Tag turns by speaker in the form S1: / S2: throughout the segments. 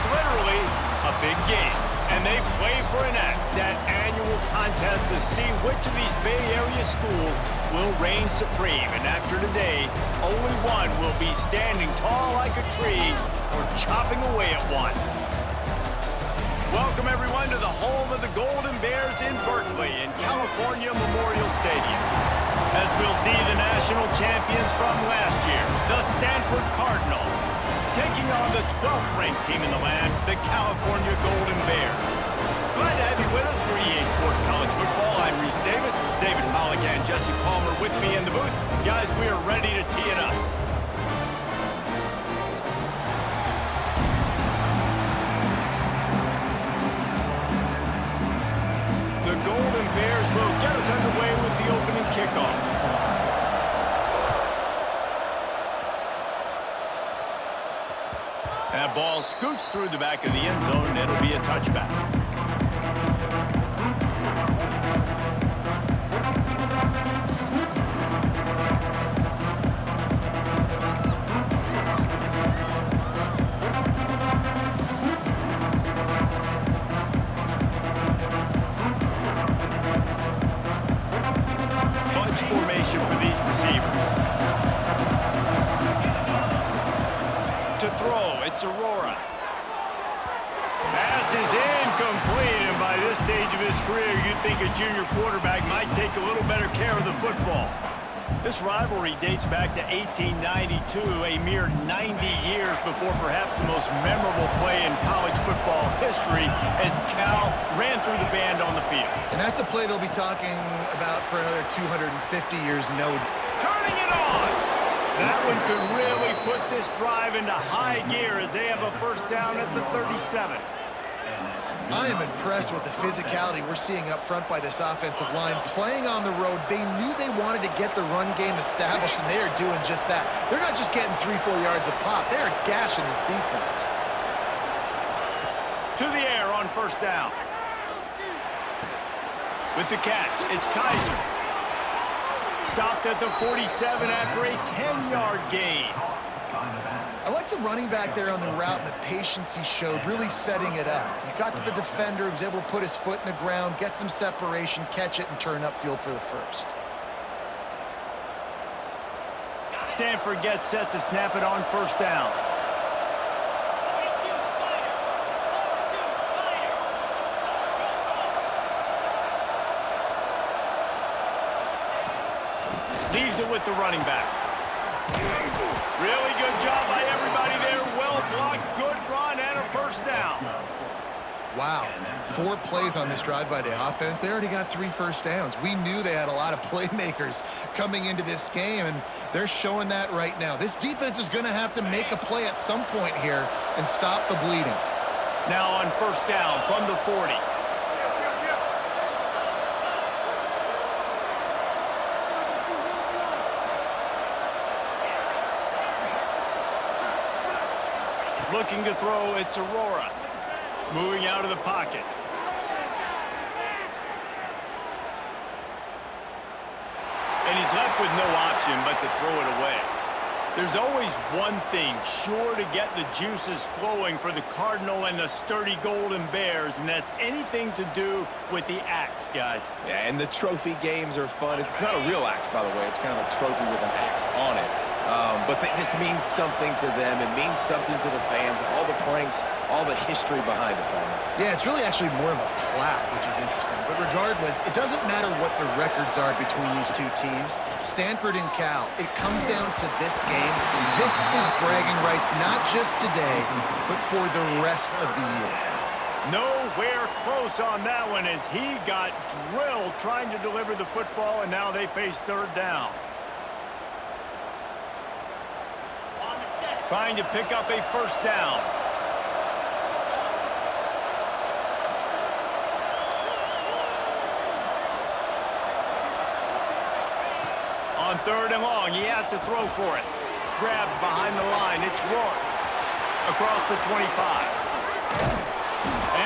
S1: It's literally a big game, and they play for an X, that annual contest to see which of these Bay Area schools will reign supreme. And after today, only one will be standing tall like a tree or chopping away at one. Welcome, everyone, to the home of the Golden Bears in Berkeley in California Memorial Stadium. As we'll see the national champions from last year, the Stanford Cardinal, taking on the 12th ranked team in the land, the California Golden Bears. Glad to have you with us for EA Sports College Football. I'm Reese Davis, David Pollock and Jesse Palmer with me in the booth. Guys, we are ready to tee it up. The Golden Bears will get us underway with the opening kickoff. That ball scoots through the back of the end zone, and it'll be a touchback. Bunch formation for these receivers. To throw, it's Aurora. Pass is incomplete, and by this stage of his career, you'd think a junior quarterback might take a little better care of the football. This rivalry dates back to 1892, a mere 90 years before perhaps the most memorable play in college football history as CaL ran through the band on the field.
S2: And that's a play they'll be talking about for another 250 years, no.
S1: Turning it on! That one could really put this drive into high gear as they have a first down at the 37.
S2: I am impressed with the physicality we're seeing up front by this offensive line. Playing on the road, they knew they wanted to get the run game established, and they are doing just that. They're not just getting 3-4 yards a pop. They're gashing this defense.
S1: To the air on first down. With the catch, it's Kaiser. Stopped at the 47 after a 10-yard gain.
S2: I like the running back there on the route and the patience he showed, really setting it up. He got to the defender, he was able to put his foot in the ground, get some separation, catch it, and turn upfield for the first.
S1: Stanford gets set to snap it on first down. Leaves it with the running back. Really good job by everybody there. Well blocked, good run, and a first down.
S2: Wow, 4 plays on this drive by the offense. They already got 3 first downs. We knew they had a lot of playmakers coming into this game, and they're showing that right now. This defense is going to have to make a play at some point here and stop the bleeding.
S1: Now on first down from the 40. Looking to throw, it's Aurora. Moving out of the pocket. And he's left with no option but to throw it away. There's always one thing sure to get the juices flowing for the Cardinal and the sturdy Golden Bears, and that's anything to do with the axe, guys.
S3: Yeah, and the trophy games are fun. It's not a real axe, by the way. It's kind of a trophy with an axe on it. But this means something to them. It means something to the fans. All the pranks, all the history behind it, Palmer.
S2: Yeah, it's really actually more of a plaque, which is interesting. But regardless, it doesn't matter what the records are between these two teams, Stanford and CaL. It comes down to this game. This is bragging rights, not just today, but for the rest of the year.
S1: Nowhere close on that one as he got drilled trying to deliver the football, and now they face third down. Trying to pick up a first down. On third and long, he has to throw for it. Grabbed behind the line, it's Rourke. Across the 25.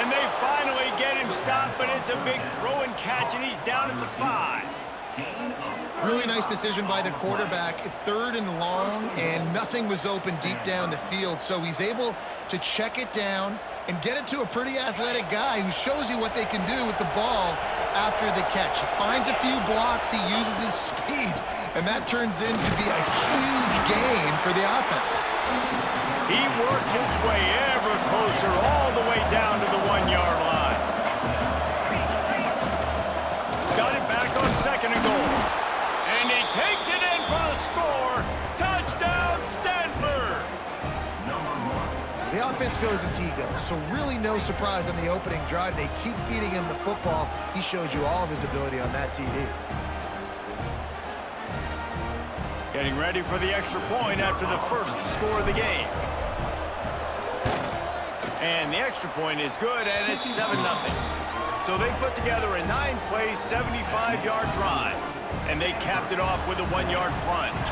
S1: And they finally get him stopped, but it's a big throw and catch, and he's down at the 5.
S2: Really nice decision by the quarterback. 3rd and long, and nothing was open deep down the field, so he's able to check it down and get it to a pretty athletic guy who shows you what they can do with the ball after the catch. He finds a few blocks, he uses his speed, and that turns into be a huge gain for the offense.
S1: He works his way ever closer all the way down to the 1-yard line. Got it back on 2nd and goal. And he takes it in for the score. Touchdown, Stanford!
S2: The offense goes as he goes, so really no surprise on the opening drive. They keep feeding him the football. He showed you all of his ability on that TD.
S1: Getting ready for the extra point after the first score of the game. And the extra point is good, and it's 7-0. So they put together a 9-play, 75-yard drive, and they capped it off with a 1-yard plunge.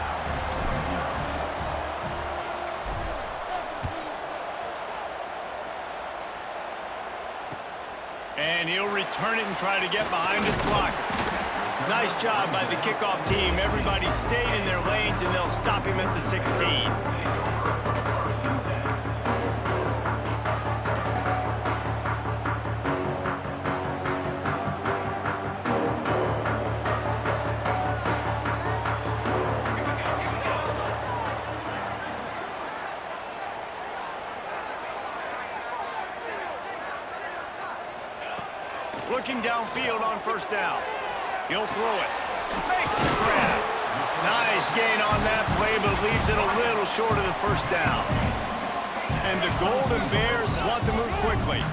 S1: And he'll return it and try to get behind his blockers. Nice job by the kickoff team. Everybody stayed in their lanes, and they'll stop him at the 16. Looking downfield on 1st down. He'll throw it. Makes the grab. Nice gain on that play, but leaves it a little short of the 1st down. And the Golden Bears want to move quickly.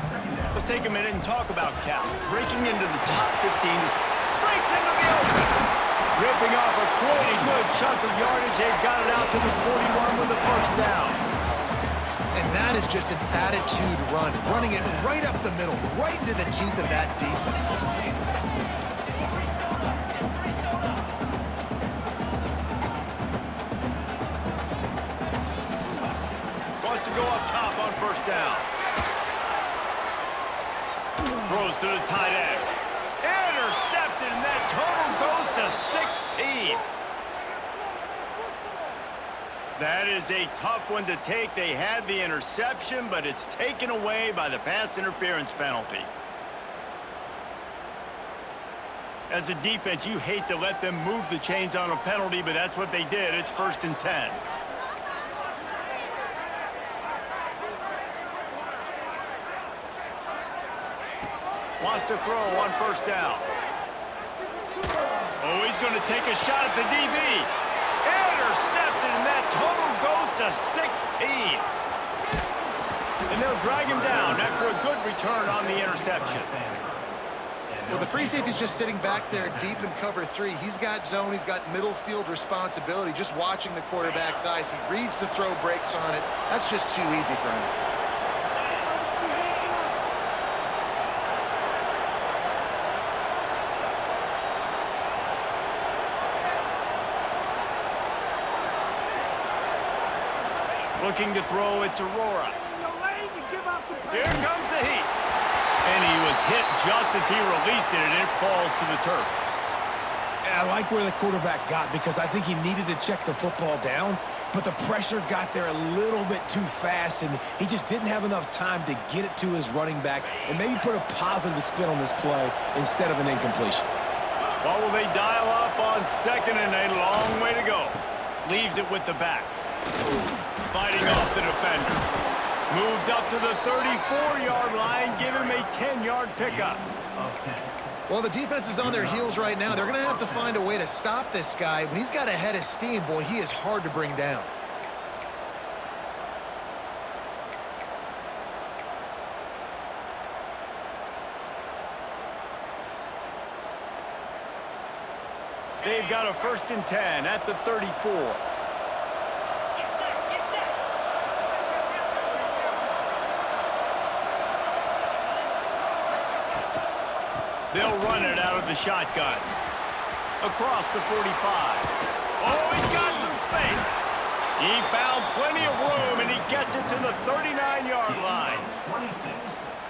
S1: Let's take a minute and talk about CaL. Breaking into the top 15. Breaks into the open. Ripping off a pretty good chunk of yardage. They've got it out to the 41 with the 1st down.
S2: And that is just an attitude run, running it right up the middle, right into the teeth of that defense.
S1: Wants to go up top on 1st down. Throws to the tight end. Intercepted, and that total goes to 16. That is a tough one to take. They had the interception, but it's taken away by the pass interference penalty. As a defense, you hate to let them move the chains on a penalty, but that's what they did. It's 1st and 10. Wants to throw on 1st down. Oh, he's going to take a shot at the DB. Intercepted, and that total goes to 16. And they'll drag him down after a good return on the interception.
S2: Well, the free safety's just sitting back there deep in cover 3. He's got zone, he's got middle field responsibility, just watching the quarterback's eyes. He reads the throw, breaks on it. That's just too easy for him.
S1: Looking to throw, it's Aurora. Here comes the heat. And he was hit just as he released it, and it falls to the turf.
S3: And I like where the quarterback got, because I think he needed to check the football down, but the pressure got there a little bit too fast, and he just didn't have enough time to get it to his running back and maybe put a positive spin on this play instead of an incompletion.
S1: Well, will they dial up on 2nd and a long way to go? Leaves it with the back. Fighting off the defender. Moves up to the 34-yard line. Give him a 10-yard pickup.
S2: Well, the defense is on their heels right now. They're going to have to find a way to stop this guy. When he's got a head of steam, boy, he is hard to bring down.
S1: They've got a 1st and 10 at the 34. They'll run it out of the shotgun. Across the 45. Oh, he's got some space. He found plenty of room, and he gets it to the 39-yard line.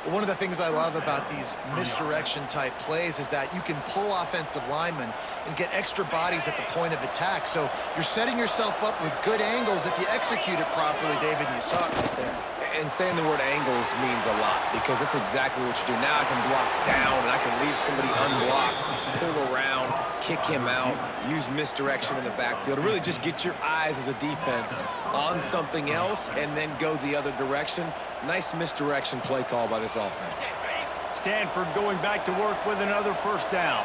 S2: Well, one of the things I love about these misdirection-type plays is that you can pull offensive linemen and get extra bodies at the point of attack. So you're setting yourself up with good angles if you execute it properly, David, and you saw it right there.
S3: And saying the word angles means a lot because that's exactly what you do. Now I can block down, and I can leave somebody unblocked, pull around, kick him out, use misdirection in the backfield. Really just get your eyes as a defense on something else and then go the other direction. Nice misdirection play call by this offense.
S1: Stanford going back to work with another first down.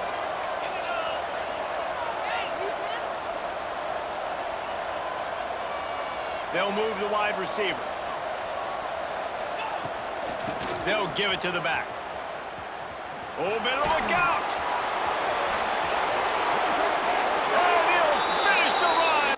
S1: They'll move the wide receiver. They'll give it to the back. Oh, better look out! And he'll finish the run!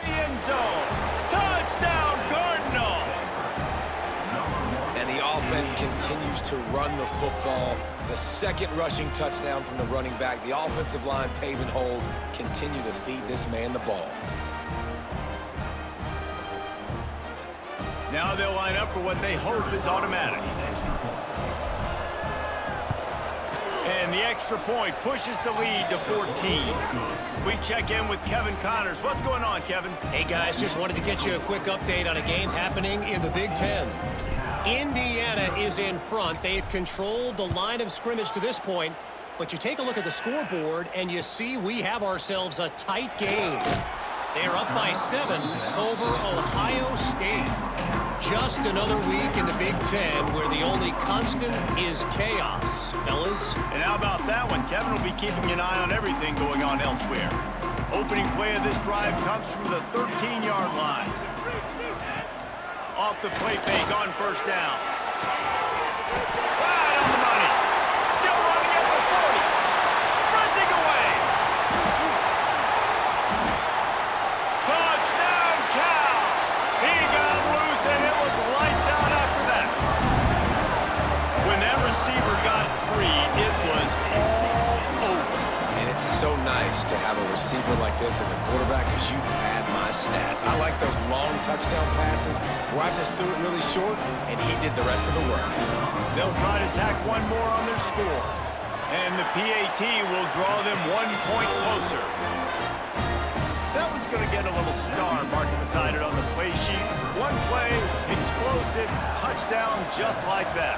S1: End zone. Touchdown, Cardinal!
S3: And the offense continues to run the football. The second rushing touchdown from the running back. The offensive line paving holes continue to feed this man the ball.
S1: Now they'll line up for what they hope is automatic. And the extra point pushes the lead to 14. We check in with Kevin Connors. What's going on, Kevin?
S4: Hey, guys, just wanted to get you a quick update on a game happening in the Big Ten. Indiana is in front. They've controlled the line of scrimmage to this point, but you take a look at the scoreboard, and you see we have ourselves a tight game. They're up by 7 over Ohio State. Just another week in the Big Ten where the only constant is chaos, fellas.
S1: And how about that one? Kevin will be keeping an eye on everything going on elsewhere. Opening play of this drive comes from the 13-yard line. Off the play fake on first down. Right on the money. Still running at the 40. Sprinting away. Touchdown, CaL. He got loose, and it was lights out after that. When that receiver got free, it was all over.
S3: And it's so nice to have a receiver like this as a quarterback because you pad my stats. I like those long touchdown passes where I just threw it really short, and he did the rest of the work.
S1: They'll try to tack one more on their score. And the PAT will draw them 1 point closer. That one's going to get a little star marked beside it on the play sheet. One play, explosive, touchdown just like that.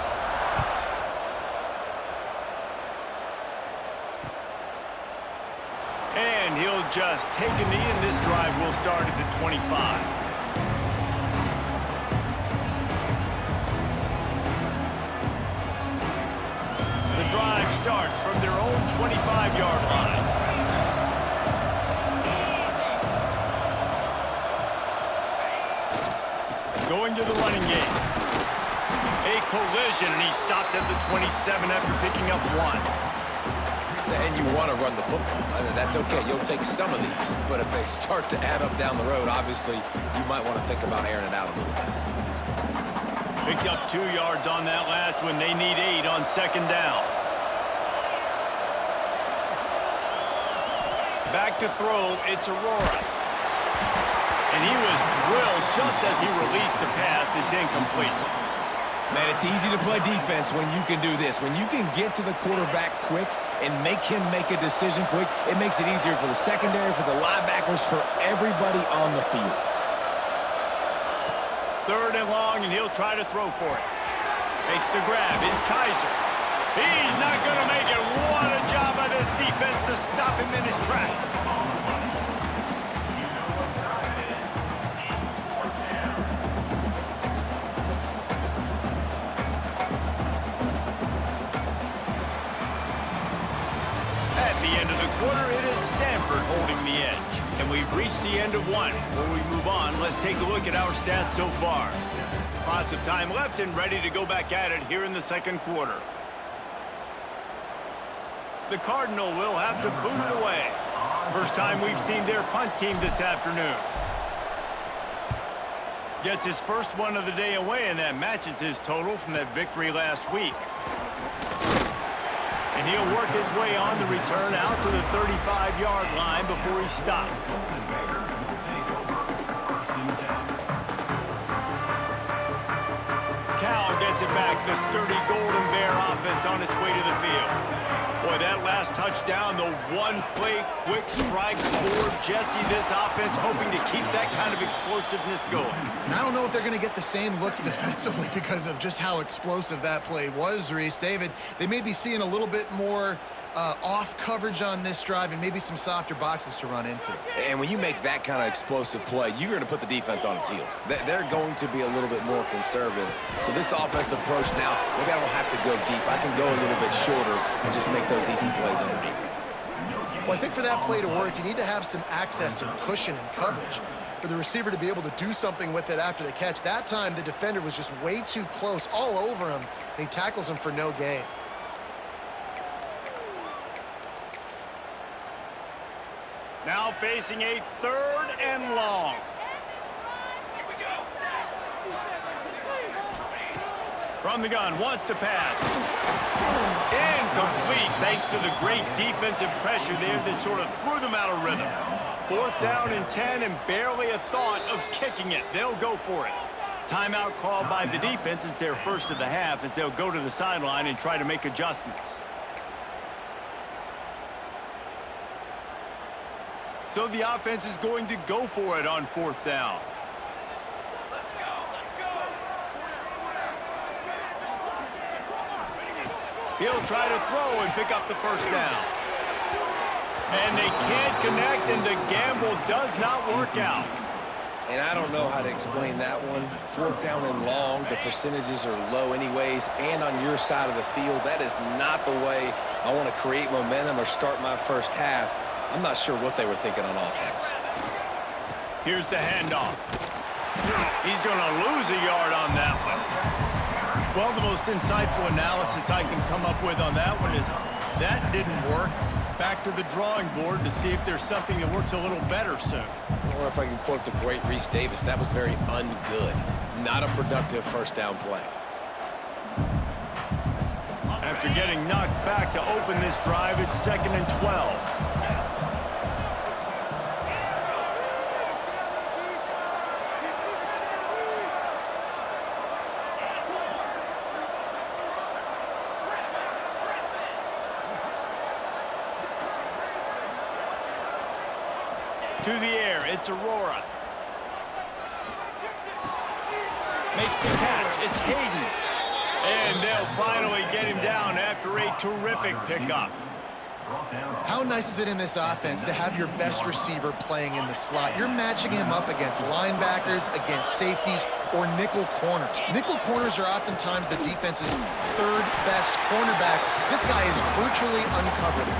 S1: And he'll just take a knee, and this drive will start at the 25. The drive starts from their own 25-yard line. Going to the running game. A collision, and he stopped at the 27 after picking up 1.
S3: And you want to run the football. I mean, that's okay. You'll take some of these. But if they start to add up down the road, obviously, you might want to think about airing it out a little bit.
S1: Picked up 2 yards on that last one. They need 8 on second down. Back to throw. It's Aurora. And he was drilled just as he released the pass. It's incomplete.
S3: Man, it's easy to play defense when you can do this. When you can get to the quarterback quick and make him make a decision quick, it makes it easier for the secondary, for the linebackers, for everybody on the field.
S1: 3rd and long, and he'll try to throw for it. Makes the grab. It's Kaiser. He's not going to make it. What a job by this defense to stop him in his tracks. At the end of the quarter, it is Stanford holding the edge. And we've We've reached the end of one. Before we move on, let's take a look at our stats so far. Lots of time left and ready to go back at it here in the second quarter. The Cardinal will have to boot it away. First time we've seen their punt team this afternoon. Gets his first one of the day away, and that matches his total from that victory last week. And he'll work his way on the return out to the 35-yard line before he's stopped. CaL gets it back. The sturdy Golden Bear offense on its way to the field. Boy, that last touchdown, the one-play quick strike scored. Jesse, this offense hoping to keep that kind of explosiveness going.
S2: And I don't know if they're going to get the same looks defensively because of just how explosive that play was, Reese. David, they may be seeing a little bit more off coverage on this drive and maybe some softer boxes to run into.
S3: And when you make that kind of explosive play, you're going to put the defense on its heels. They're going to be a little bit more conservative. So this offensive approach now, maybe I don't have to go deep. I can go a little bit shorter and just make those easy plays underneath.
S2: Well, I think for that play to work, you need to have some access and cushion and coverage for the receiver to be able to do something with it after the catch. That time, the defender was just way too close, all over him, and he tackles him for no gain.
S1: Now facing a 3rd and long. From the gun, wants to pass. Incomplete, thanks to the great defensive pressure there that sort of threw them out of rhythm. 4th down and 10, and barely a thought of kicking it. They'll go for it. Timeout called by the defense is their first of the half as they'll go to the sideline and try to make adjustments. So the offense is going to go for it on 4th down. He'll try to throw and pick up the first down. And they can't connect, and the gamble does not work out.
S3: And I don't know how to explain that one. 4th down and long, the percentages are low anyways, and on your side of the field, that is not the way I want to create momentum or start my first half. I'm not sure what they were thinking on offense.
S1: Here's the handoff. He's going to lose a yard on that one. Well, the most insightful analysis I can come up with on that one is that didn't work. Back to the drawing board to see if there's something that works a little better soon.
S3: Or if I can quote the great Reese Davis, that was very ungood. Not a productive first down play.
S1: After getting knocked back to open this drive, it's 2nd and 12. To the air, it's Aurora. Makes the catch, it's Hayden. And they'll finally get him down after a terrific pickup.
S2: How nice is it in this offense to have your best receiver playing in the slot? You're matching him up against linebackers, against safeties, or nickel corners. Nickel corners are oftentimes the defense's 3rd best cornerback. This guy is virtually uncovered.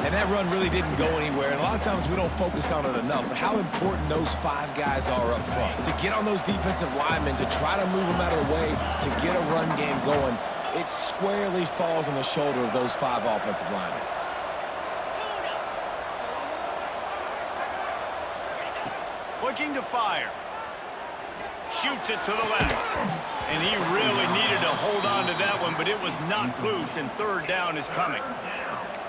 S3: And that run really didn't go anywhere, and a lot of times we don't focus on it enough, but how important those 5 guys are up front. To get on those defensive linemen, to try to move them out of the way, to get a run game going, it squarely falls on the shoulder of those 5 offensive linemen.
S1: Looking to fire. Shoots it to the left. And he really needed to hold on to that one, but it was not loose, and 3rd down is coming.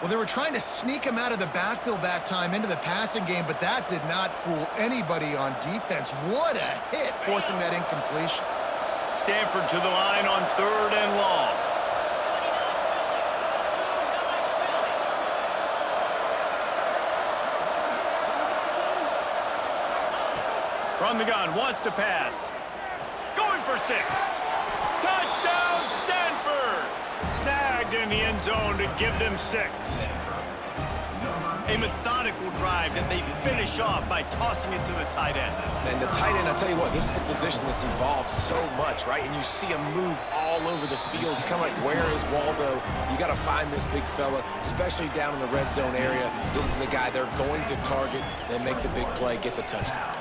S2: Well, they were trying to sneak him out of the backfield that time into the passing game, but that did not fool anybody on defense. What a hit, forcing that incompletion.
S1: Stanford to the line on 3rd and long. From the gun, wants to pass. Going for 6. Touchdown, Stanford! Snagged in the end zone to give them 6. A methodical drive that they finish off by tossing it to the tight end.
S3: And the tight end, I'll tell you what, this is a position that's evolved so much, right? And you see him move all over the field. It's kind of like, where is Waldo? You got to find this big fella, especially down in the red zone area. This is the guy they're going to target. They make the big play, get the touchdown.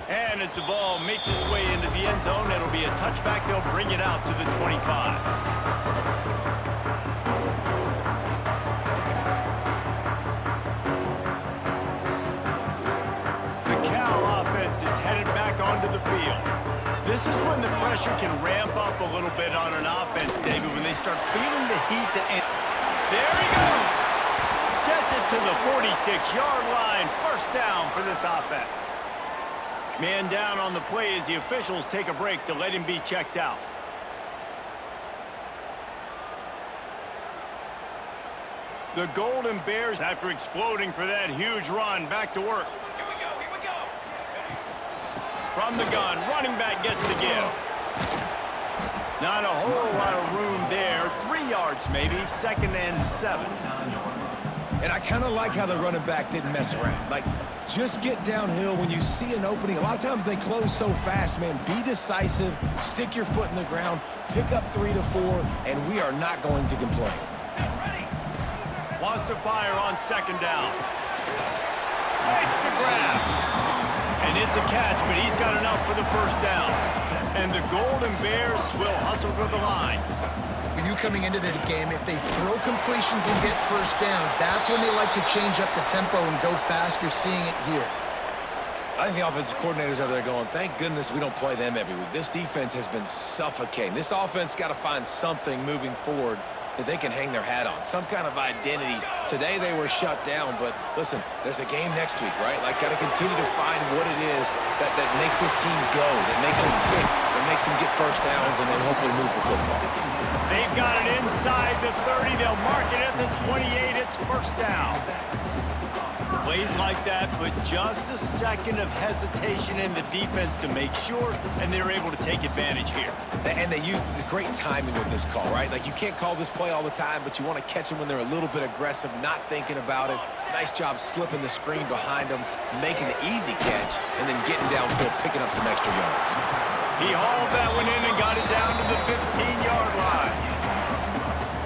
S1: And as the ball makes its way into the end zone, it'll be a touchback. They'll bring it out to the 25. The CaL offense is headed back onto the field. This is when the pressure can ramp up a little bit on an offense, David, when they start feeling the heat to end. There he goes! Gets it to the 46-yard line. First down for this offense. Man down on the play as the officials take a break to let him be checked out. The Golden Bears, after exploding for that huge run, back to work. Here we go. From the gun, running back gets the give. Not a whole lot of room there. 3 yards maybe, 2nd and 7.
S3: And I kind of like how the running back didn't mess around. Like, just get downhill when you see an opening. A lot of times they close so fast, man. Be decisive, stick your foot in the ground, pick up 3 to 4, and we are not going to complain.
S1: Wants to fire on 2nd down. Makes the grab. And it's a catch, but he's got enough for the 1st down. And the Golden Bears will hustle to the line.
S2: When you coming into this game, if they throw completions and get 1st downs, that's when they like to change up the tempo and go fast. You're seeing it here.
S3: I think the offensive coordinators over there going, thank goodness we don't play them every week. This defense has been suffocating. This offense got to find something moving forward that they can hang their hat on, some kind of identity. Today they were shut down, but listen, there's a game next week, right? Like, got to continue to find what it is that makes this team go, that makes them tick, that makes them get 1st downs, and then hopefully move the football.
S1: They've got it inside the 30. They'll mark it at the 28. It's 1st down. Plays like that, but just a second of hesitation in the defense to make sure, and they're able to take advantage here.
S3: And they use the great timing with this call, right? Like, you can't call this play all the time, but you want to catch them when they're a little bit aggressive, not thinking about it. Nice job slipping the screen behind them, making the easy catch, and then getting downfield, picking up some extra yards.
S1: He hauled that one in and got it down to the 15-yard line.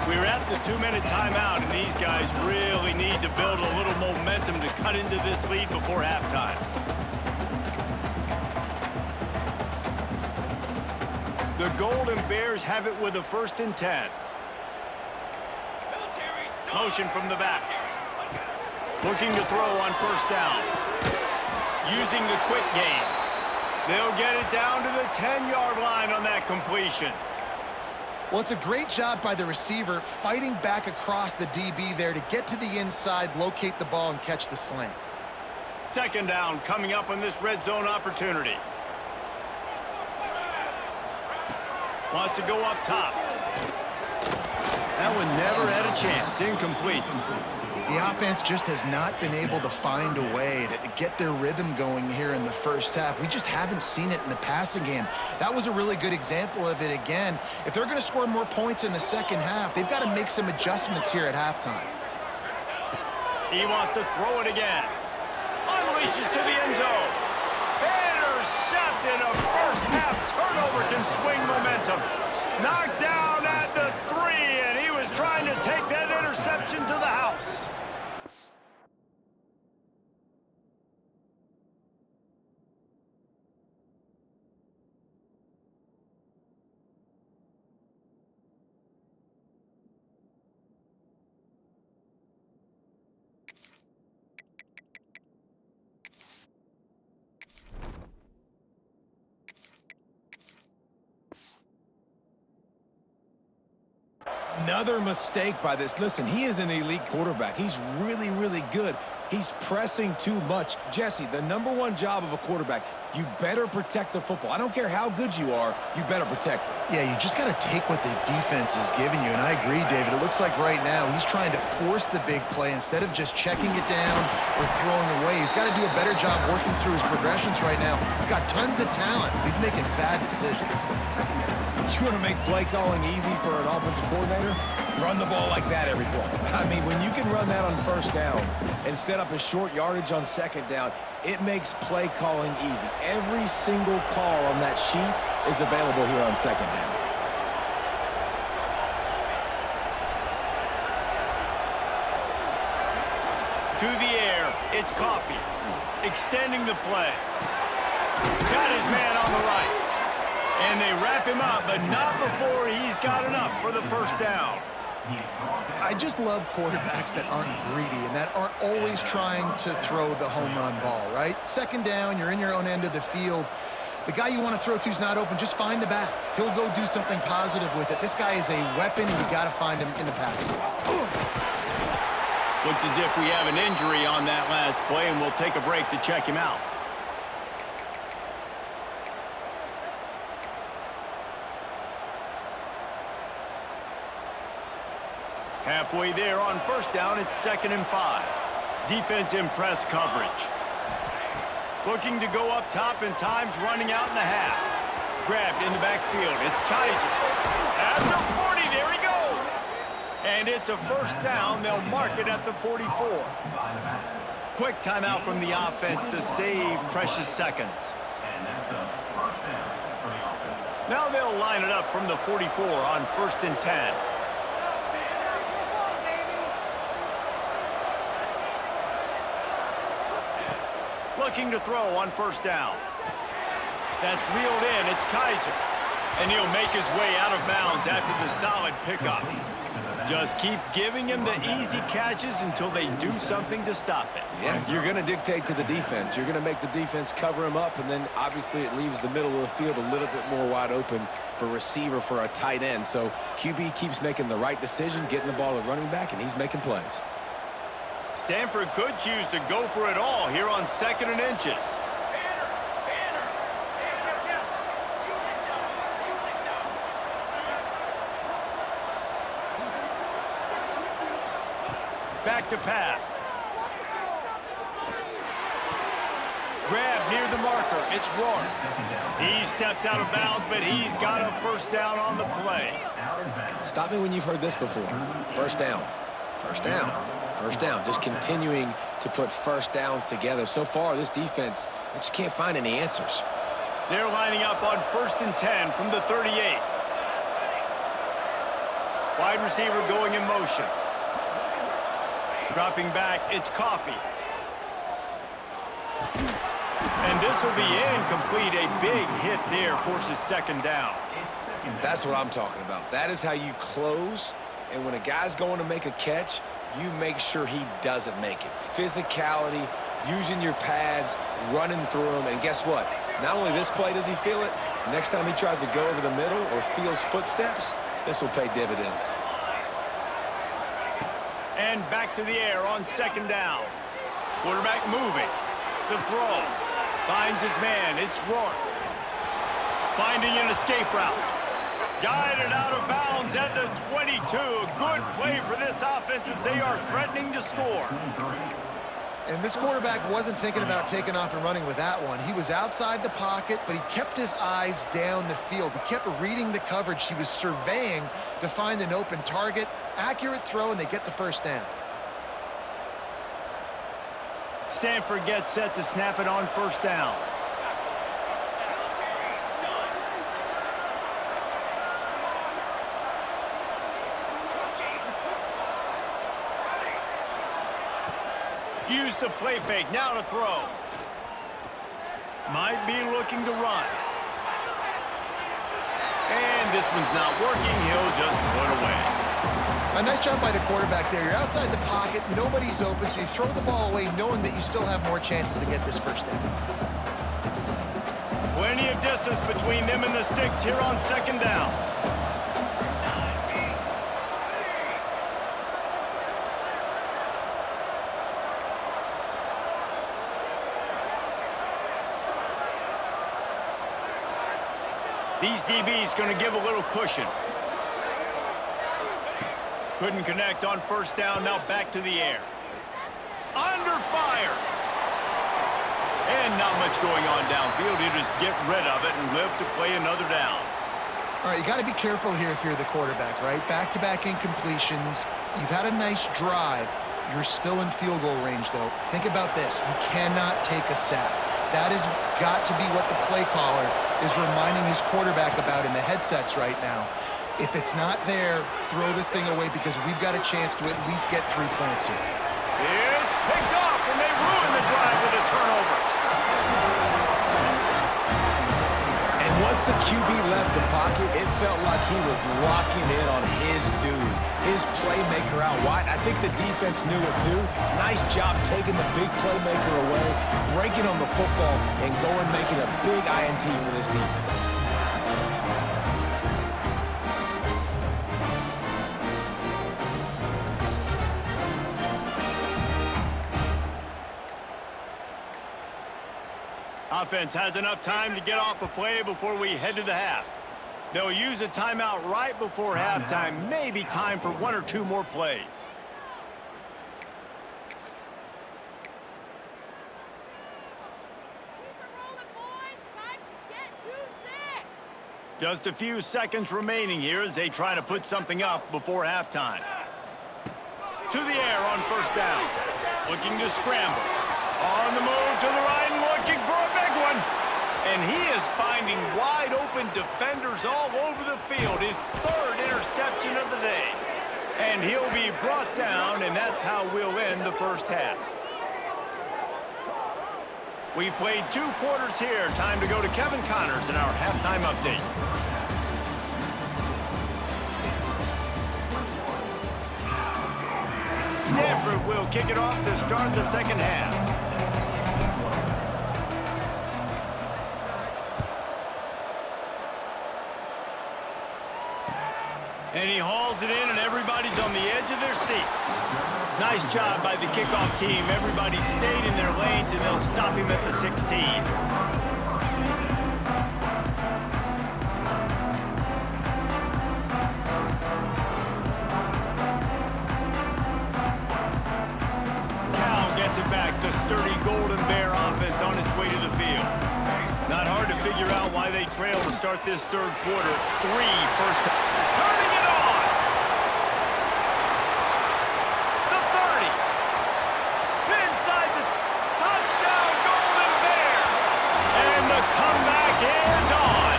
S1: We're at the 2-minute timeout, and these guys really need to build a little momentum to cut into this lead before halftime. The Golden Bears have it with a 1st and 10. Motion from the back. Looking to throw on 1st down. Using the quick game. They'll get it down to the 10-yard line on that completion.
S2: Well, it's a great job by the receiver fighting back across the DB there to get to the inside, locate the ball, and catch the slant.
S1: 2nd down coming up on this red zone opportunity. Wants to go up top. That one never had a chance. Incomplete.
S2: The offense just has not been able to find a way to get their rhythm going here in the 1st half. We just haven't seen it in the passing game. That was a really good example of it again. If they're going to score more points in the 2nd half, they've got to make some adjustments here at halftime.
S1: He wants to throw it again. Unleashes to the end zone. Intercepted. A 1st half turnover can swing momentum. Knocked down at the 3, and he was trying to take that interception to the house.
S3: Another mistake by this. Listen, he is an elite quarterback. He's really, really good. He's pressing too much. Jesse, the #1 job of a quarterback, you better protect the football. I don't care how good you are, you better protect it.
S2: Yeah, you just got to take what the defense is giving you, and I agree, David. It looks like right now he's trying to force the big play instead of just checking it down or throwing away. He's got to do a better job working through his progressions right now. He's got tons of talent. He's making bad decisions.
S3: You want to make play calling easy for an offensive coordinator? Run the ball like that every play. I mean, when you can run that on first down and set up a short yardage on second down, it makes play calling easy. Every single call on that sheet is available here on second down.
S1: To the air, it's Coffee. Extending the play. Got his man on the right. And they wrap him up, but not before he's got enough for the first down.
S2: I just love quarterbacks that aren't greedy and that aren't always trying to throw the home run ball, right? Second down, you're in your own end of the field. The guy you want to throw to is not open. Just find the back. He'll go do something positive with it. This guy is a weapon, and you got to find him in the passing game.
S1: Looks as if we have an injury on that last play, and we'll take a break to check him out. Halfway there on first down, it's 2nd and 5. Defense in press coverage. Looking to go up top, and time's running out in the half. Grabbed in the backfield. It's Kaiser. At the 40, there he goes. And it's a first down. They'll mark it at the 44. Quick timeout from the offense to save precious seconds. Now they'll line it up from the 44 on 1st and 10. Looking to throw on first down. That's reeled in. It's Kaiser. And he'll make his way out of bounds after the solid pickup. Just keep giving him the easy catches until they do something to stop it.
S3: Yeah, you're going to dictate to the defense. You're going to make the defense cover him up, and then obviously it leaves the middle of the field a little bit more wide open for receiver, for a tight end. So QB keeps making the right decision, getting the ball to running back, and he's making plays.
S1: Stanford could choose to go for it all here on 2nd and inches. Back to pass. Grab near the marker. It's Rourke. He steps out of bounds, but he's got a first down on the play.
S3: Stop me when you've heard this before. First down. First down. First down. Just continuing to put first downs together. So far, this defense, they just can't find any answers.
S1: They're lining up on 1st and 10 from the 38. Wide receiver going in motion. Dropping back, it's Coffee. And this will be incomplete. A big hit there forces 2nd down.
S3: That's what I'm talking about. That is how you close. And when a guy's going to make a catch, you make sure he doesn't make it. Physicality, using your pads, running through them. And guess what? Not only this play does he feel it, next time he tries to go over the middle or feels footsteps, this will pay dividends.
S1: And back to the air on 2nd down. Quarterback moving. The throw. Finds his man. It's Rourke. Finding an escape route. Guided out of bounds at the 22. Good play for this offense as they are threatening to score.
S2: And this quarterback wasn't thinking about taking off and running with that one. He was outside the pocket, but he kept his eyes down the field. He kept reading the coverage. He was surveying to find an open target. Accurate throw, and they get the first down.
S1: Stanford gets set to snap it on first down. Use the play fake, now to throw. Might be looking to run. And this one's not working, he'll just throw it away.
S2: A nice job by the quarterback there. You're outside the pocket, nobody's open, so you throw the ball away knowing that you still have more chances to get this first down.
S1: Plenty of distance between them and the sticks here on 2nd down. These DBs going to give a little cushion. Couldn't connect on first down, now back to the air. Under fire. And not much going on downfield. He'll just get rid of it and live to play another down.
S2: All right, you got to be careful here if you're the quarterback, right? Back-to-back incompletions. You've had a nice drive. You're still in field goal range, though. Think about this. You cannot take a sack. That has got to be what the play caller is reminding his quarterback about in the headsets right now. If it's not there, throw this thing away because we've got a chance to at least get 3 points here.
S1: It's picked off, and they ruin the drive with a turnover.
S3: And once the QB left the pocket, it felt like he was locking in on his dude, his playmaker out wide. I think the defense knew it too. Nice job taking the big playmaker away, breaking on the football, and going making a big INT for this defense.
S1: Offense has enough time to get off a play before we head to the half. They'll use a timeout right before halftime, maybe time for 1 or 2 more plays. Just a few seconds remaining here as they try to put something up before halftime. To the air on first down. Looking to scramble. On the move to the right and looking for a big one. And he is finding wide open defenders all over the field. His 3rd interception of the day. And he'll be brought down, and that's how we'll end the first half. We've played 2 quarters here. Time to go to Kevin Connors in our halftime update. Stanford will kick it off to start the second half. And he hauls it in, and everybody's on the edge of their seats. Nice job by the kickoff team. Everybody stayed in their lanes, and they'll stop him at the 16. CaL gets it back. The sturdy Golden Bear offense on its way to the field. Not hard to figure out why they trail to start this 3rd quarter. 3 first. Turning it on! The 30. Inside the touchdown, Golden Bears! And the comeback is on!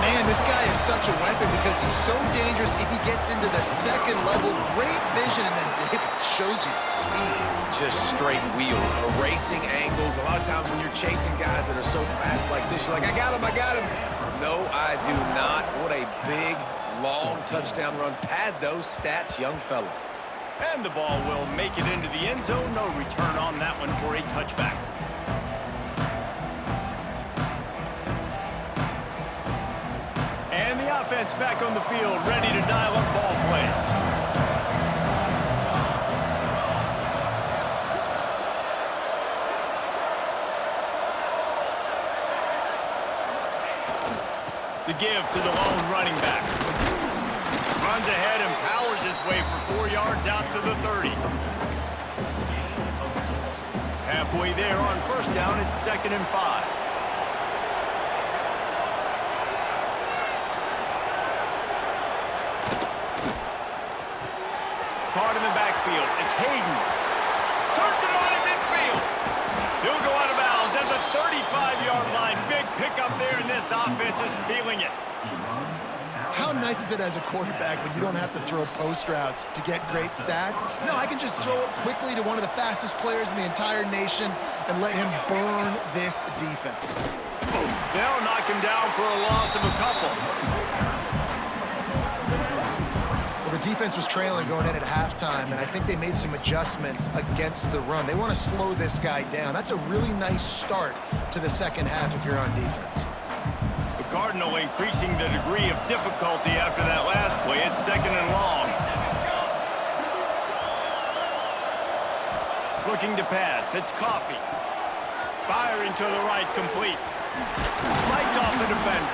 S2: Man, this guy is such a weapon because he's so dangerous if he gets into the 2nd level. Great vision, and then David shows you the speed.
S3: Just straight wheels, erasing angles. A lot of times when you're chasing guys that are so fast like this, you're like, I got him, I got him. No, I do not. What a big, long touchdown run. Pad those stats, young fella.
S1: And the ball will make it into the end zone. No return on that one for a touchback. And the offense back on the field, ready to dial up ball plays. The give to the lone running back. Runs ahead and powers his way for 4 yards out to the 30. Halfway there on first down, it's 2nd and 5. Caught in the backfield. It's Hayden. Turns it on in midfield. He'll go out of bounds at the 35-yard line. Big pickup there, and this offense is feeling it.
S2: How nice is it as a quarterback when you don't have to throw post routes to get great stats? No, I can just throw it quickly to one of the fastest players in the entire nation and let him burn this defense.
S1: They'll knock him down for a loss of a couple.
S2: Well, the defense was trailing going in at halftime, and I think they made some adjustments against the run. They want to slow this guy down. That's a really nice start to the second half if you're on defense.
S1: The Cardinal increasing the degree of difficulty after that last play. It's 2nd and long. Looking to pass. It's Coffee. Firing to the right, complete. Lights off the defender.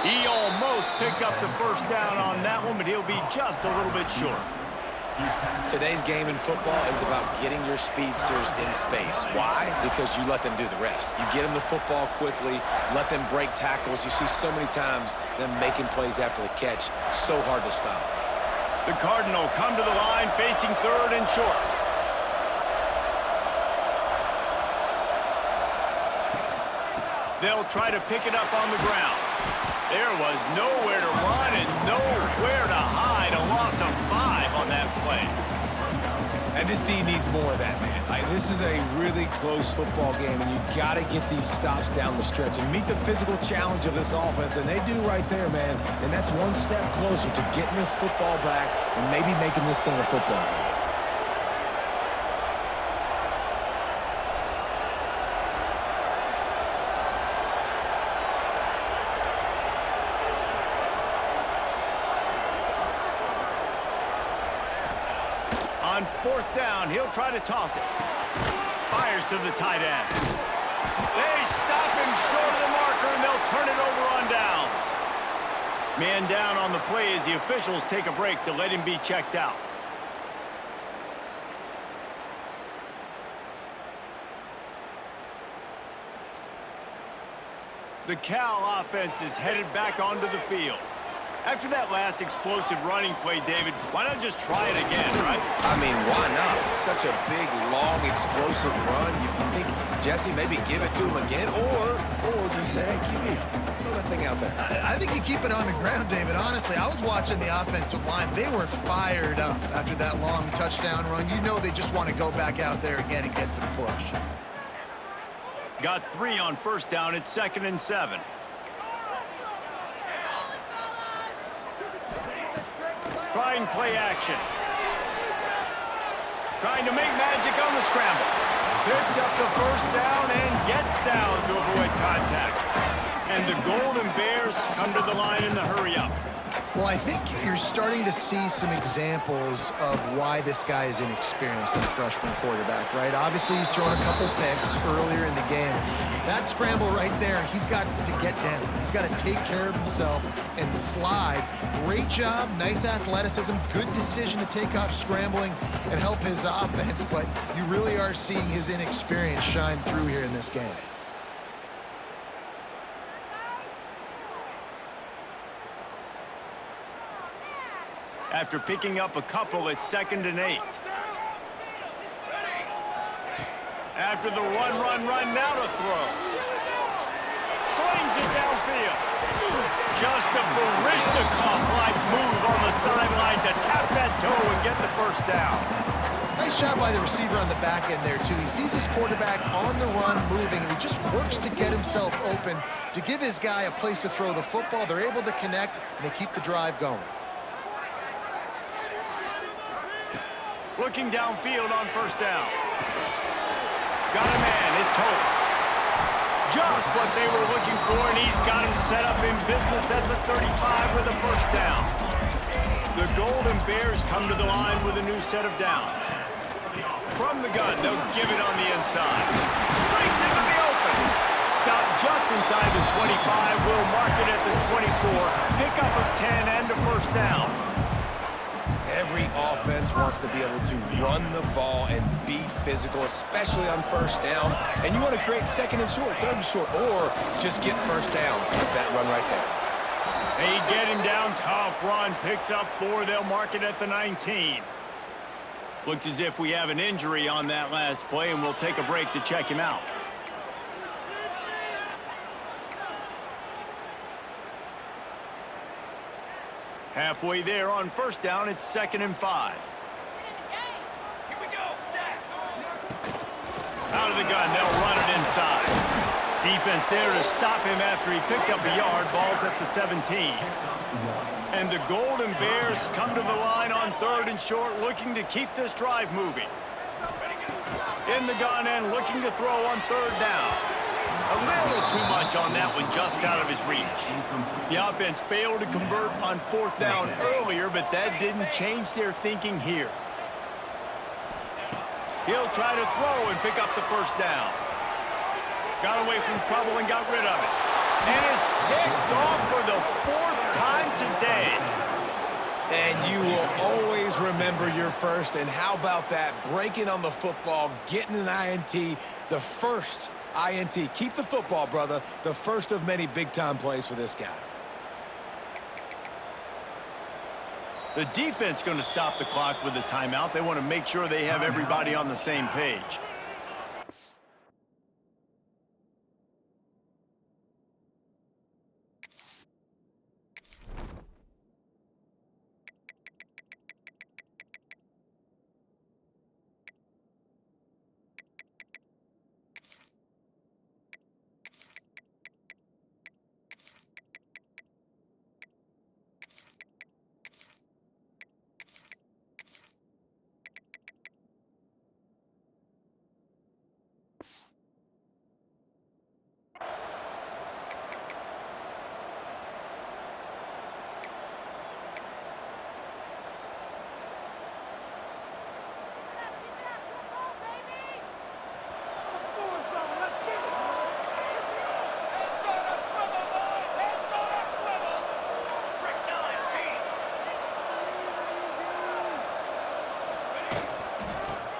S1: He almost picked up the first down on that one, but he'll be just a little bit short.
S3: Today's game in football, it's about getting your speedsters in space. Why? Because you let them do the rest. You get them the football quickly, let them break tackles. You see so many times them making plays after the catch. So hard to stop.
S1: The Cardinal come to the line facing 3rd and short. They'll try to pick it up on the ground. There was nowhere to run and nowhere to hide. A loss of 5 on that play.
S3: And this team needs more of that, man. This is a really close football game, and you got to get these stops down the stretch and meet the physical challenge of this offense, and they do right there, man. And that's one step closer to getting this football back and maybe making this thing a football game.
S1: On 4th down, he'll try to toss it. Fires to the tight end. They stop him short of the marker, and they'll turn it over on downs. Man down on the play as the officials take a break to let him be checked out. The CaL offense is headed back onto the field. After that last explosive running play, David, why not just try it again, right?
S3: I mean, why not? Such a big, long, explosive run. You think, Jesse, maybe give it to him again? Or do you say, hey, QB, throw that thing out there?
S2: I think you keep it on the ground, David. Honestly, I was watching the offensive line. They were fired up after that long touchdown run. You know they just want to go back out there again and get some push.
S1: Got 3 on 1st down. It's 2nd and 7. Trying play action. Trying to make magic on the scramble. Picks up the 1st down and gets down to avoid contact. And the Golden Bears come to the line in the hurry-up.
S2: Well, I think you're starting to see some examples of why this guy is inexperienced in a freshman quarterback, right? Obviously, he's thrown a couple picks earlier in the game. That scramble right there, he's got to get down. He's got to take care of himself and slide. Great job, nice athleticism, good decision to take off scrambling and help his offense, but you really are seeing his inexperience shine through here in this game.
S1: After picking up a couple, it's 2nd and 8. After the run, now to throw. Slings it downfield. Just a Barishnikov-like move on the sideline to tap that toe and get the 1st down.
S2: Nice job by the receiver on the back end there, too. He sees his quarterback on the run moving, and he just works to get himself open to give his guy a place to throw the football. They're able to connect, and they keep the drive going.
S1: Looking downfield on 1st down. Got a man, it's Hope. Just what they were looking for, and he's got him set up in business at the 35 with a 1st down. The Golden Bears come to the line with a new set of downs. From the gun, they'll give it on the inside. Breaks into the open. Stop just inside the 25. Will mark it at the 24. Pickup of 10 and a 1st down.
S3: Every offense wants to be able to run the ball and be physical, especially on 1st down. And you want to create 2nd and short, 3rd and short, or just get 1st downs like that run right there.
S1: They get him down, tough run, picks up 4. They'll mark it at the 19. Looks as if we have an injury on that last play, and we'll take a break to check him out. Halfway there on 1st down, it's 2nd and 5.
S5: Here we go, sack.
S1: Out of the gun, they'll run it inside. Defense there to stop him after he picked up a yard. Ball's at the 17. And the Golden Bears come to the line on 3rd and short, looking to keep this drive moving. In the gun and looking to throw on 3rd down. A little too much on that one, just out of his reach. The offense failed to convert on 4th down earlier, but that didn't change their thinking here. He'll try to throw and pick up the 1st down. Got away from trouble and got rid of it. And it's picked off for the 4th time today.
S3: And you will always remember your first. And how about that? Breaking on the football, getting an INT, the first INT. Keep the football, brother. The first of many big-time plays for this guy.
S1: The defense going to stop the clock with a timeout. They want to make sure they have everybody on the same page.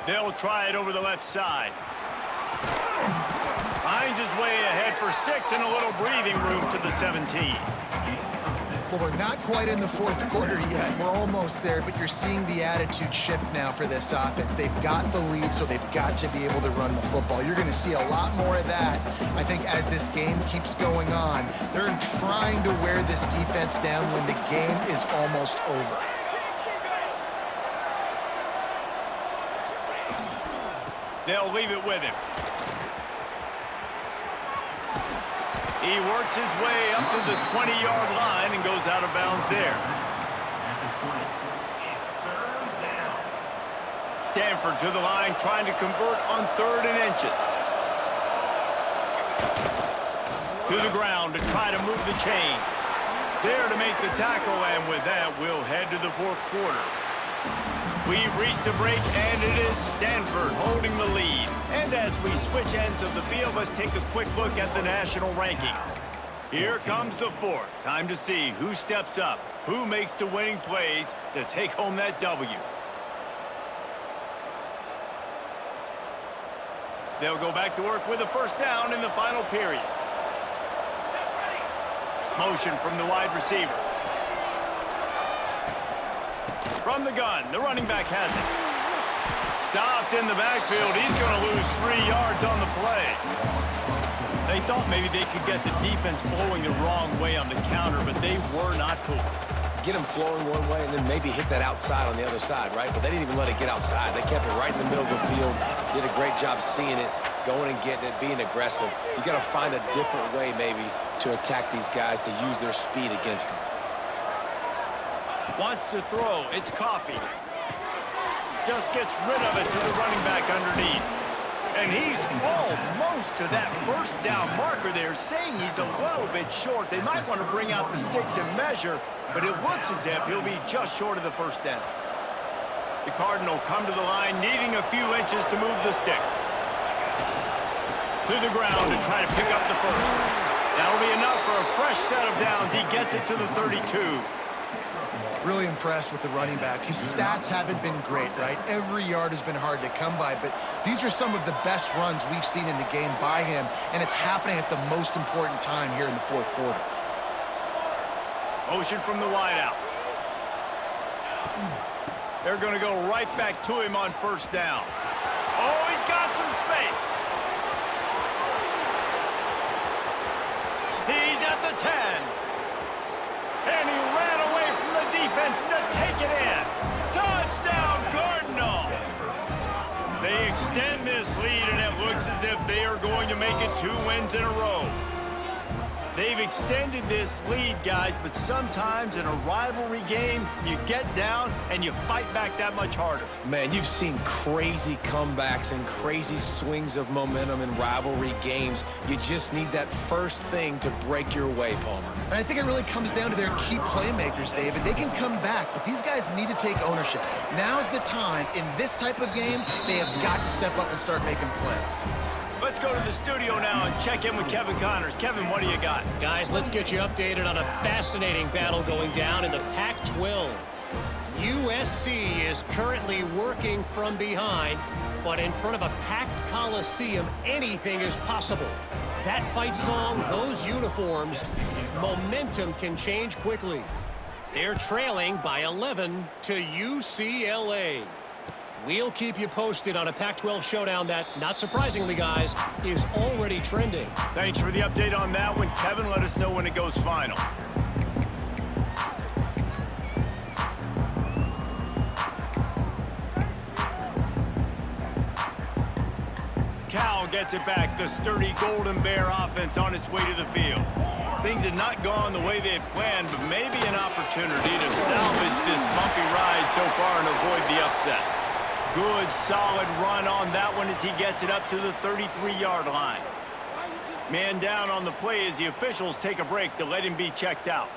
S1: They'll try it over the left side. Finds his way ahead for 6 and a little breathing room to the 17.
S2: Well, we're not quite in the fourth quarter yet. We're almost there, but you're seeing the attitude shift now for this offense. They've got the lead, so they've got to be able to run the football. You're going to see a lot more of that, I think, as this game keeps going on. They're trying to wear this defense down when the game is almost over.
S1: They'll leave it with him. He works his way up to the 20-yard line and goes out of bounds there. Stanford to the line, trying to convert on 3rd and inches. To the ground to try to move the chains. There to make the tackle, and with that, we'll head to the fourth quarter. We've reached a break, and it is Stanford holding the lead. And as we switch ends of the field, let's take a quick look at the national rankings. Here comes the fourth. Time to see who steps up, who makes the winning plays to take home that W. They'll go back to work with a first down in the final period. Motion from the wide receiver. From the gun, the running back has it. Stopped in the backfield. He's going to lose 3 yards on the play. They thought maybe they could get the defense flowing the wrong way on the counter, but they were not fooled.
S3: Get them flowing one way and then maybe hit that outside on the other side, right? But they didn't even let it get outside. They kept it right in the middle of the field. Did a great job seeing it, going and getting it, being aggressive. You got to find a different way maybe to attack these guys, to use their speed against them.
S1: Wants to throw. It's Coffee. Just gets rid of it to the running back underneath. And he's almost to that first down marker there, saying he's a little bit short. They might want to bring out the sticks and measure, but it looks as if he'll be just short of the first down. The Cardinal come to the line, needing a few inches to move the sticks. To the ground to try to pick up the first. That'll be enough for a fresh set of downs. He gets it to the 32.
S2: Really impressed with the running back. His stats haven't been great, right? Every yard has been hard to come by, but these are some of the best runs we've seen in the game by him, and it's happening at the most important time here in the fourth quarter.
S1: Motion from the wideout. They're going to go right back to him on first down. Oh, he's got some space. He's at the 10. And he ran away from the defense to take it in. Touchdown, Cardinal! They extend this lead, and it looks as if they are going to make it 2 wins in a row. They've extended this lead, guys, but sometimes in a rivalry game, you get down and you fight back that much harder.
S3: Man, you've seen crazy comebacks and crazy swings of momentum in rivalry games. You just need that first thing to break your way, Palmer.
S2: And I think it really comes down to their key playmakers, David. They can come back, but these guys need to take ownership. Now's the time. In this type of game, they have got to step up and start making plays.
S1: Let's go to the studio now and check in with Kevin Connors. Kevin, what do you got?
S4: Guys, let's get you updated on a fascinating battle going down in the Pac-12. USC is currently working from behind, but in front of a packed Coliseum, anything is possible. That fight song, those uniforms, momentum can change quickly. They're trailing by 11 to UCLA. We'll keep you posted on a Pac-12 showdown that, not surprisingly, guys, is already trending.
S1: Thanks for the update on that one, Kevin. Let us know when it goes final. CaL gets it back. The sturdy Golden Bear offense on its way to the field. Things had not gone the way they had planned, but maybe an opportunity to salvage this bumpy ride so far and avoid the upset. Good, solid run on that one as he gets it up to the 33-yard line. Man down on the play as the officials take a break to let him be checked out.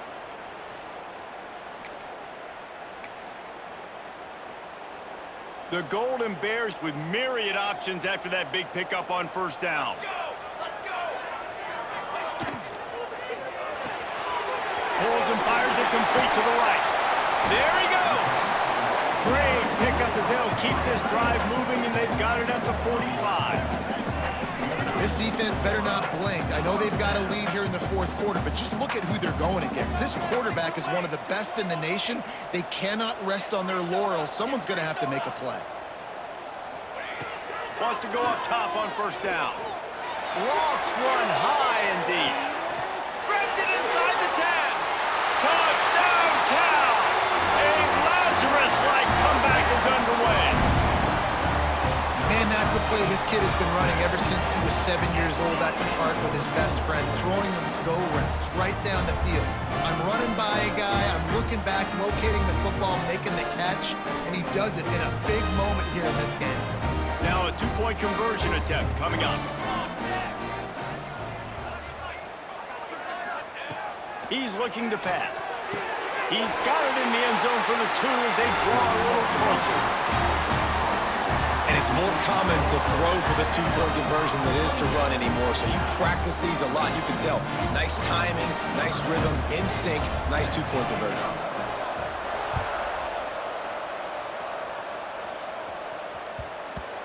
S1: The Golden Bears with myriad options after that big pickup on first down. Pulls and fires it complete to the right. There he goes. Great pickup as they'll keep this drive moving, and they've got it at the 45.
S2: This defense better not blink. I know they've got a lead here in the fourth quarter, but just look at who they're going against. This quarterback is one of the best in the nation. They cannot rest on their laurels. Someone's going to have to make a play.
S1: Wants to go up top on first down. Lofts one high and deep. Grabs it inside the 10. Touchdown, CaL! A Lazarus-like comeback is underway.
S2: Man, that's a play this kid has been running ever since he was 7 years old at the park with his best friend, throwing them go routes right down the field. I'm running by a guy, I'm looking back, locating the football, making the catch, and he does it in a big moment here in this game.
S1: Now a two-point conversion attempt coming up. He's looking to pass. He's got it in the end zone for the 2 as they draw a little closer.
S3: And it's more common to throw for the two-point conversion than it is to run anymore. So you practice these a lot. You can tell. Nice timing, nice rhythm, in sync, nice two-point conversion.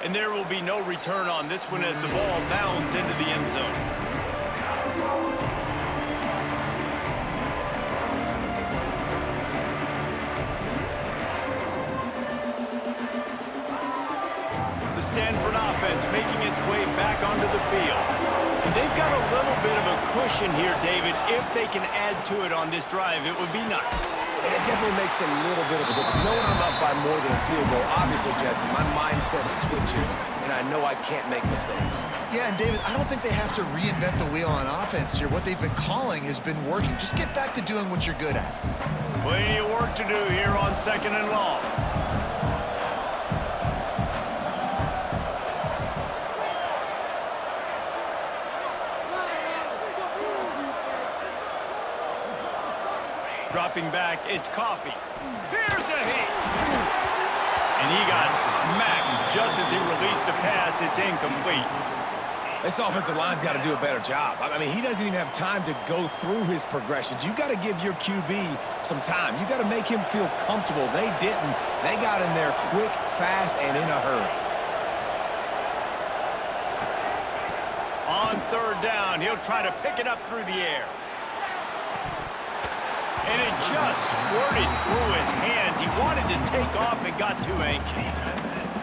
S1: And there will be no return on this one as the ball bounds into the end zone. The Stanford offense making its way back onto the field. And they've got a little bit of a cushion here, David. If they can add to it on this drive, it would be nice.
S3: And it definitely makes a little bit of a difference. Knowing I'm up by more than a field goal, obviously, Jesse, my mindset switches, and I know I can't make mistakes.
S2: Yeah, and David, I don't think they have to reinvent the wheel on offense here. What they've been calling has been working. Just get back to doing what you're good at.
S1: Plenty of work to do here on 2nd and long. Dropping back, it's Coffee. Here's a hit. And he got smacked just as he released the pass. It's incomplete.
S3: This offensive line's got to do a better job. I mean, he doesn't even have time to go through his progressions. You got to give your QB some time. You got to make him feel comfortable. They didn't. They got in there quick, fast, and in a hurry.
S1: On 3rd down, he'll try to pick it up through the air. And it just squirted through his hands. He wanted to take off and got too anxious.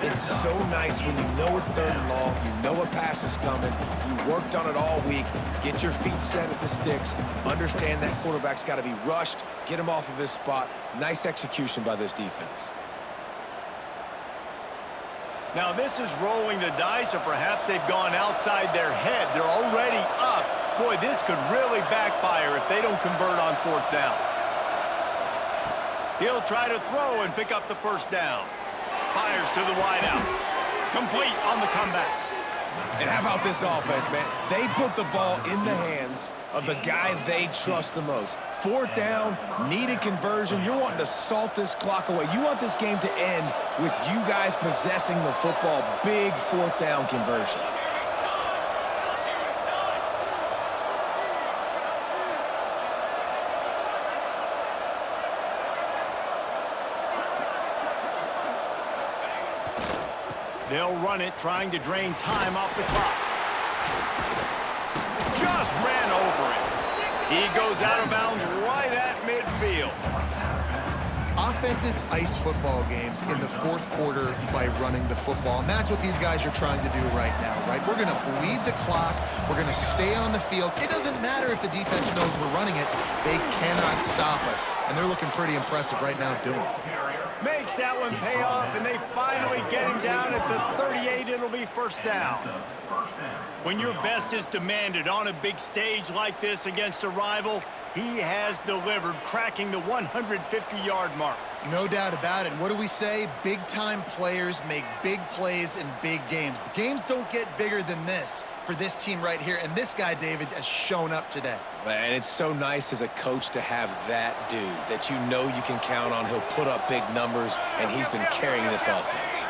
S3: It's so nice when you know it's 3rd and long, you know a pass is coming, you worked on it all week, get your feet set at the sticks, understand that quarterback's got to be rushed, get him off of his spot. Nice execution by this defense.
S1: Now this is rolling the dice, or perhaps they've gone outside their head. They're already up. Boy, this could really backfire if they don't convert on 4th down. He'll try to throw and pick up the 1st down. Fires to the wideout. Complete on the comeback.
S3: And how about this offense, man? They put the ball in the hands of the guy they trust the most. 4th down, needed conversion. You're wanting to salt this clock away. You want this game to end with you guys possessing the football. Big 4th down conversion.
S1: They'll run it, trying to drain time off the clock. Just ran over it. He goes out of bounds right at midfield.
S2: Offenses ice football games in the fourth quarter by running the football, and that's what these guys are trying to do right now, right? We're going to bleed the clock. We're going to stay on the field. It doesn't matter if the defense knows we're running it. They cannot stop us, and they're looking pretty impressive right now doing it.
S1: Makes that one pay off, and they finally get him down at the 38. It'll be first down. When your best is demanded on a big stage like this against a rival, he has delivered, cracking the 150-yard mark.
S2: No doubt about it. What do we say? Big-time players make big plays in big games. The games don't get bigger than this for this team right here, and this guy, David, has shown up today.
S3: And it's so nice as a coach to have that dude that you know you can count on. He'll put up big numbers, and he's been carrying this offense.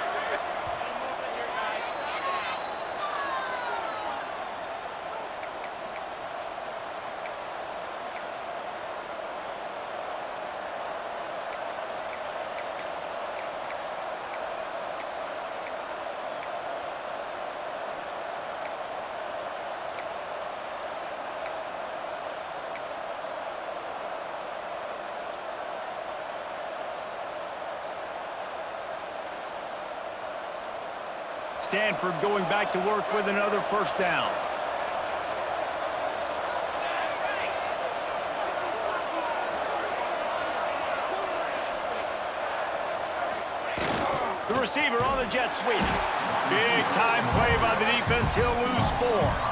S1: Stanford going back to work with another first down. The receiver on the jet sweep. Big time play by the defense. He'll lose 4.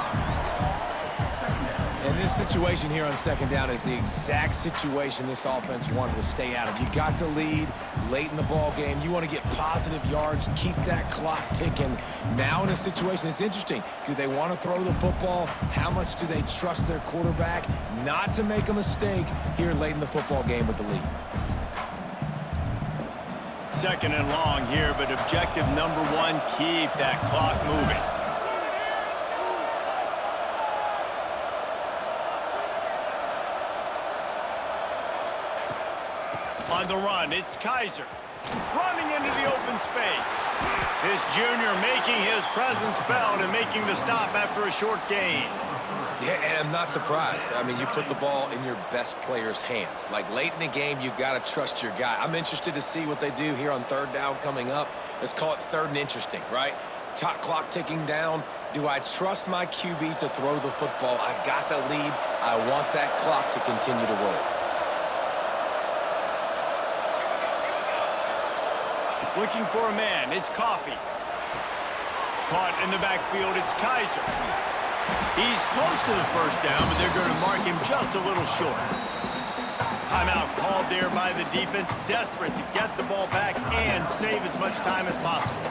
S3: And this situation here on second down is the exact situation this offense wanted to stay out of. You got the lead late in the ball game. You want to get positive yards, keep that clock ticking. Now in a situation, it's interesting. Do they want to throw the football? How much do they trust their quarterback not to make a mistake here late in the football game with the lead?
S1: Second and long here, but objective number 1, keep that clock moving. On the run, it's Kaiser. Running into the open space. This junior making his presence felt and making the stop after a short gain.
S3: Yeah, and I'm not surprised. I mean, you put the ball in your best player's hands. Like, late in the game, you've got to trust your guy. I'm interested to see what they do here on third down coming up. Let's call it third and interesting, right? Top clock ticking down. Do I trust my QB to throw the football? I got the lead. I want that clock to continue to roll.
S1: Looking for a man, it's Coffee. Caught in the backfield, it's Kaiser. He's close to the first down, but they're going to mark him just a little short. Timeout called there by the defense, desperate to get the ball back and save as much time as possible.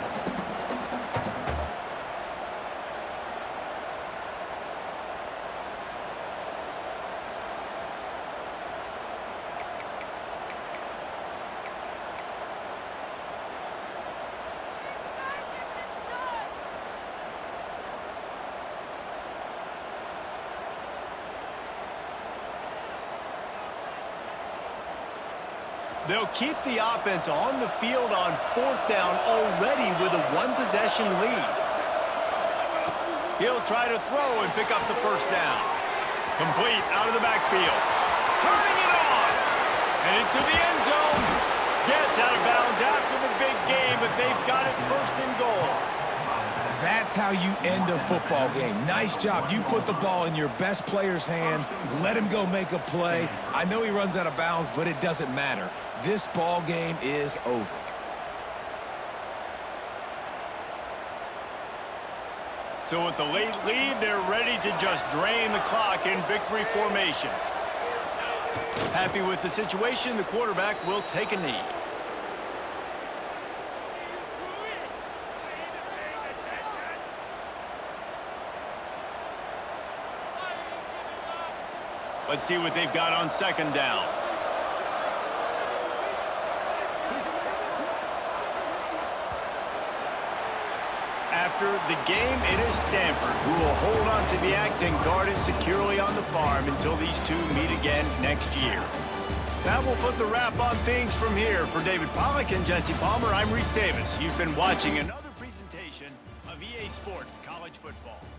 S1: They'll keep the offense on the field on fourth down already with a 1-possession lead. He'll try to throw and pick up the first down. Complete out of the backfield. Turning it on. And into the end zone. Gets out of bounds after the big game, but they've got it first and goal.
S3: That's how you end a football game. Nice job. You put the ball in your best player's hand. Let him go make a play. I know he runs out of bounds, but it doesn't matter. This ball game is over.
S1: So with the late lead, they're ready to just drain the clock in victory formation. Happy with the situation, the quarterback will take a knee. Let's see what they've got on second down. After the game, it is Stanford who will hold on to the axe and guard it securely on the farm until these two meet again next year. That will put the wrap on things from here. For David Pollack and Jesse Palmer, I'm Reese Davis. You've been watching another presentation. Sports College Football.